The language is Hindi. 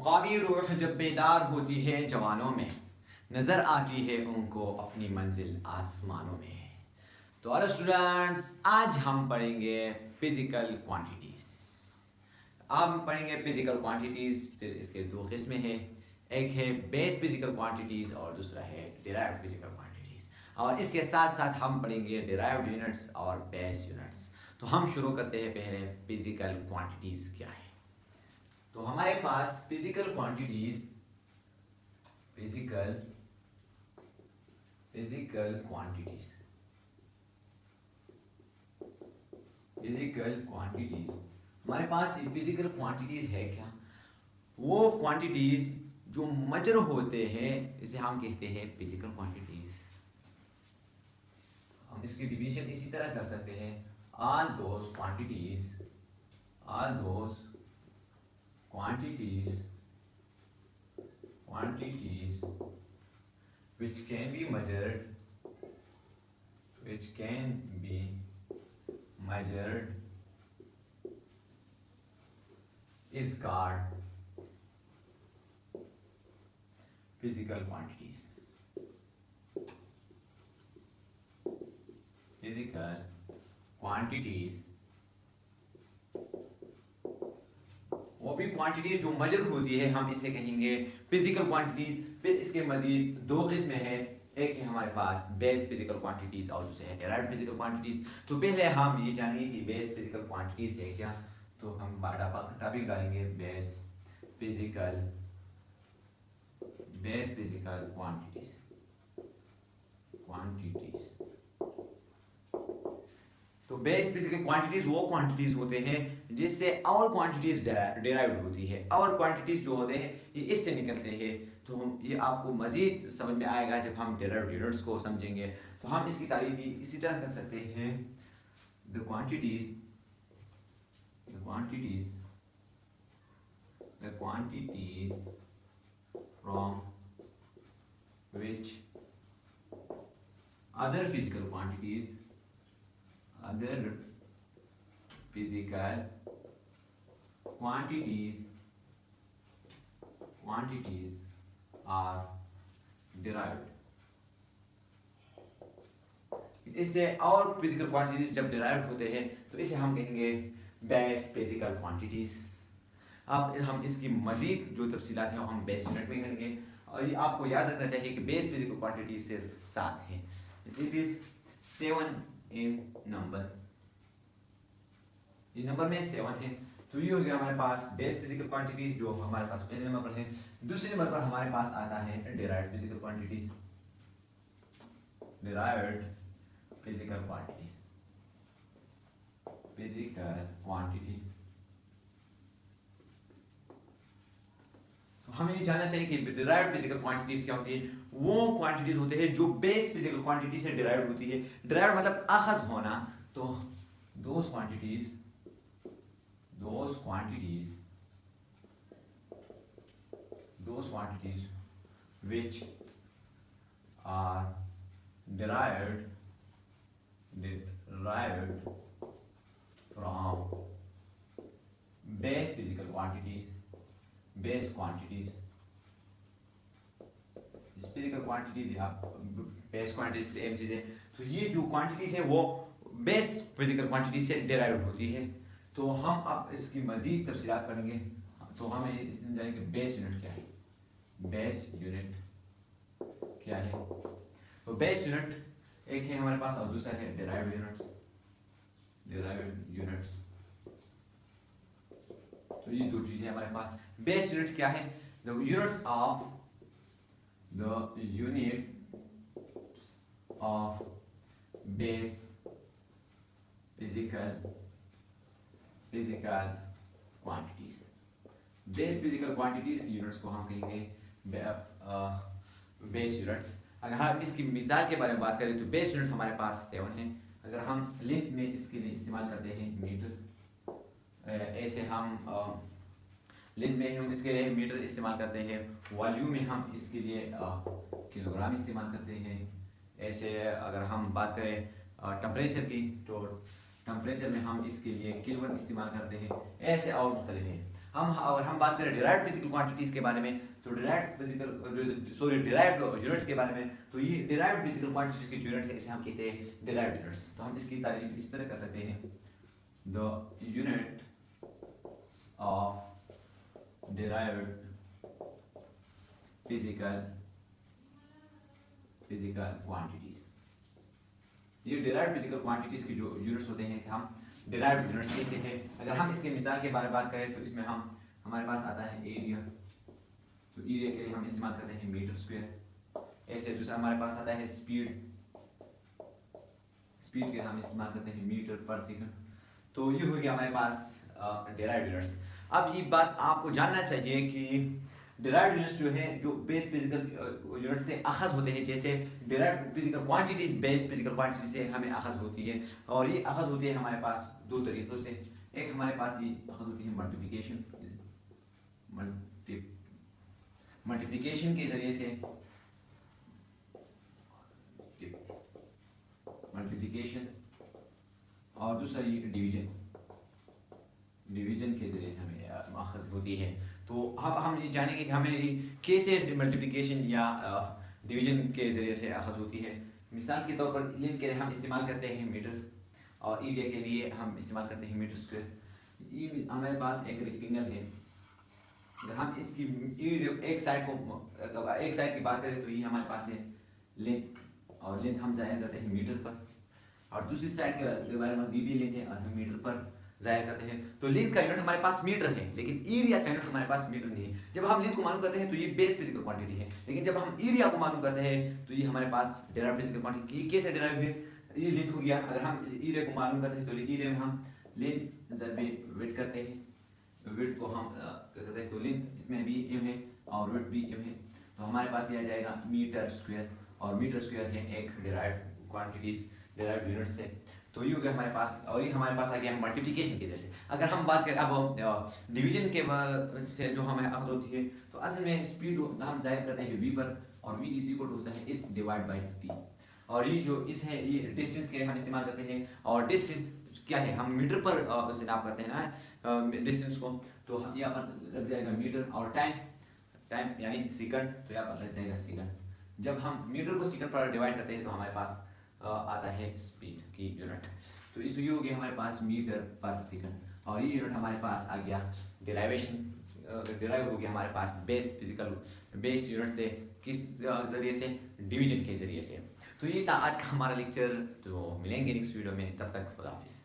क़ावी रूह जब बेदार होती है जवानों में, नज़र आती है उनको अपनी मंजिल आसमानों में। तो हेलो स्टूडेंट्स, आज हम पढ़ेंगे फिज़िकल क्वांटिटीज़। हम पढ़ेंगे फिज़िकल क्वांटिटीज़, फिर इसके दो किस्में हैं। एक है बेस फिज़िकल क्वांटिटीज़ और दूसरा है डिराइव्ड फिज़िकल क्वांटिटीज़। और इसके साथ साथ हम पढ़ेंगे डिराइव्ड यूनिट्स और बेस यूनिट्स। तो हम शुरू करते हैं पहले फिज़िकल क्वांटिटीज़ क्या है। तो हमारे पास physical quantities physical physical quantities physical quantities हमारे पास फिजिकल क्वांटिटीज है क्या? वो क्वांटिटीज जो मजर होते हैं, इसे हम कहते हैं फिजिकल क्वांटिटीज। हम इसकी डिवीजन इसी तरह कर सकते हैं। All those quantities which can be measured is called physical quantities. Physical quantities वो भी क्वांटिटीज जो मेजर होती है, हम इसे कहेंगे फिजिकल क्वांटिटीज। फिर इसके मजीद दो किस्में हैं। एक है हमारे पास बेस फिजिकल क्वांटिटीज और दूसरे है डिराइव्ड फिजिकल क्वांटिटीज। तो पहले हम ये जानेंगे कि बेस फिजिकल क्वांटिटीज है क्या। तो हम टॉपिक डालेंगे बेस फिजिकल क्वांटिटीज। तो बेस फिजिकल क्वांटिटीज वो क्वांटिटीज होते हैं जिससे और क्वांटिटीज डेराइव्ड होती है, और क्वांटिटीज जो होते हैं ये इससे निकलते हैं। तो हम ये आपको मजीद समझ में आएगा जब हम डेराइव्ड यूनिट्स को समझेंगे। तो हम इसकी तारीफ भी इसी तरह कर सकते हैं। The quantities from which other physical quantities are derived। इससे और फिजिकल क्वांटिटीज जब डिराइव होते हैं तो इसे हम कहेंगे बेस फिजिकल क्वांटिटीज। अब हम इसकी मजीद जो तफसीलात हैं हम बेस यूनिट में करेंगे। और ये आपको याद रखना चाहिए कि बेस फिजिकल क्वांटिटीज सिर्फ 7 है। It is 7 in number. ये नंबर में 7 है। तो ये हो गया हमारे पास बेस फिजिकल क्वांटिटीज जो हमारे पास पहले नंबर पर है। दूसरे नंबर पर हमारे पास आता है डिराइव्ड फिजिकल क्वांटिटीज। तो हमें ये जानना चाहिए कि डिराइव्ड फिजिकल क्वांटिटीज क्या होती है। वो क्वांटिटीज होते हैं जो बेस फिजिकल क्वांटिटी से डिराइव्ड होती है। डिराइव्ड मतलब अखज होना। तो those quantities which are derived from base quantities। Physical quantities या बेस क्वांटिटीज सेम चीज है। तो ये जो क्वांटिटीज है वो बेस फिजिकल क्वांटिटीज से डिराइव्ड होती है। तो हम अब इसकी मजीद तफसीलात पढ़ेंगे। तो हमें इसमें जाने कि बेस यूनिट क्या है। तो बेस यूनिट एक है हमारे पास और दूसरा है डिराइव्ड यूनिट्स। तो ये दो चीजें हमारे पास। बेस यूनिट क्या है? The units of base physical quantities. Base physical quantities की यूनिट्स को हम कहेंगे बेस यूनिट्स। अगर हम इसकी मिसाल के बारे में बात करें तो बेस यूनिट्स हमारे पास 7 हैं। अगर हम लेंथ में इसके लिए इस्तेमाल करते हैं मीटर, ऐसे हम लेंथ में हम इसके लिए मीटर इस्तेमाल करते हैं। वॉल्यूम में हम इसके लिए किलोग्राम इस्तेमाल करते हैं। ऐसे अगर हम बात करें टेम्परेचर की तो टेम्परेचर में हम इसके लिए केल्विन इस्तेमाल करते हैं। ऐसे और मुख्तलिफ हैं। हम बात करें डिराइव्ड फिजिकल क्वांटिटीज के बारे में, तो डिराइव्ड यूनिट्स के बारे में, तो ये डिराइव्ड फिजिकल क्वांटिटीज की यूनिट है, इसे हम कहते हैं डिराइव्ड यूनिट्स। तो हम इसकी तारीफ इस तरह कर सकते हैं, the unit of derived physical quantities. ये डिराइव्ड फिजिकल क्वांटिटीज की जो यूनिट्स होते हैं इसे हम डिराइव्ड यूनिट्स कहते हैं। अगर हम इसके मिसाल के बारे में बात करें तो इसमें हमारे पास आता है एरिया, तो एरिया के लिए हम इस्तेमाल करते हैं मीटर स्क्वायर। ऐसे दूसरा हमारे पास आता है स्पीड के लिए हम इस्तेमाल करते हैं मीटर पर सेकंड। तो ये हो गया हमारे पास डिराइव्ड यूनिट्स। अब ये बात आपको जानना चाहिए कि डिराइव्ड यूनिट्स जो है जो बेस फिजिकल यूनिट से अखज़ होते हैं, जैसे derived physical quantities base physical quantity से हमें अखज़ होती है, और ये अखज़ होती है हमारे पास दो तरीक़ों से। एक हमारे पास ये अखज़ होती है मल्टीप्लिकेशन के ज़रिए से, मल्टीप्लिकेशन, और दूसरा ये डिवीजन के ज़रिए से हमें अखज़ होती है। तो अब हम ये जानेंगे कि हमें कैसे मल्टीप्लिकेशन या डिवीजन के ज़रिए से अखज़ होती है। मिसाल के तौर पर लेंथ के लिए हम इस्तेमाल करते हैं मीटर, और एरिया के लिए हम इस्तेमाल करते हैं मीटर स्क्वायर। ये हमारे पास एक रेक्टेंगल है, अगर हम इसकी एक साइड की बात करें तो ये हमारे पास है लेंथ, और लेंथ हम ज़ाहिर करते हैं मीटर पर, और दूसरी साइड के बारे में भी लेंथ है और हम मीटर पर ज़ाहिर करते हैं। तो लेंथ का यूनिट हमारे पास मीटर है, लेकिन एरिया का यूनिट हमारे पास मीटर नहीं है। जब हम लेंथ को मालूम करते हैं तो ये बेस फिजिकल क्वांटिटी है, लेकिन जब हम एरिया को मालूम करते हैं तो ये हमारे पास डिराइव्ड फिजिकल क्वांटिटी। ये कैसे डिराइव है, ये लेंथ हो गया, अगर हम एरिया को मालूम करते हैं तो एरिया में हम लेंथ ज़रबे विड्थ करते हैं, विड्थ को हम करते हैं, तो लेंथ इसमें भी एम है और विड्थ भी एम है, तो हमारे पास ये आ जाएगा मीटर स्क्वायर, और मीटर स्क्वायर है एक डिराइव्ड क्वांटिटीज डिराइव्ड यूनिट्स से। तो ये हो गया हमारे पास, और ये हमारे पास आ गया मल्टीप्लिकेशन की जैसे। अगर हम बात करें अब डिवीजन के से जो हमें अखज़ होती है, तो असल में स्पीड हम ज़ाहिर करते हैं वी पर, और वी इज इक्वल होता है इस डिवाइड बाई टी, और ये जो इस है ये डिस्टेंस के लिए हम इस्तेमाल करते हैं, और डिस्टेंस क्या है हम मीटर पर उससे नाप करते हैं ना डिस्टेंस को, तो यहाँ पर लग जाएगा मीटर, और टाइम यानी सेकंड, तो यहाँ पर लग जाएगा सेकंड। जब हम मीटर को सेकंड पर डिवाइड करते हैं तो हमारे पास आता है स्पीड की यूनिट। तो इस ये हो गया हमारे पास मीटर पर सेकंड, और ये यूनिट हमारे पास आ गया डिराइव हो गया हमारे पास बेस यूनिट से, किस ज़रिए से, डिवीजन के ज़रिए से। तो ये था आज का हमारा लेक्चर, तो मिलेंगे नेक्स्ट वीडियो में, तब तक खुदा हाफिज़।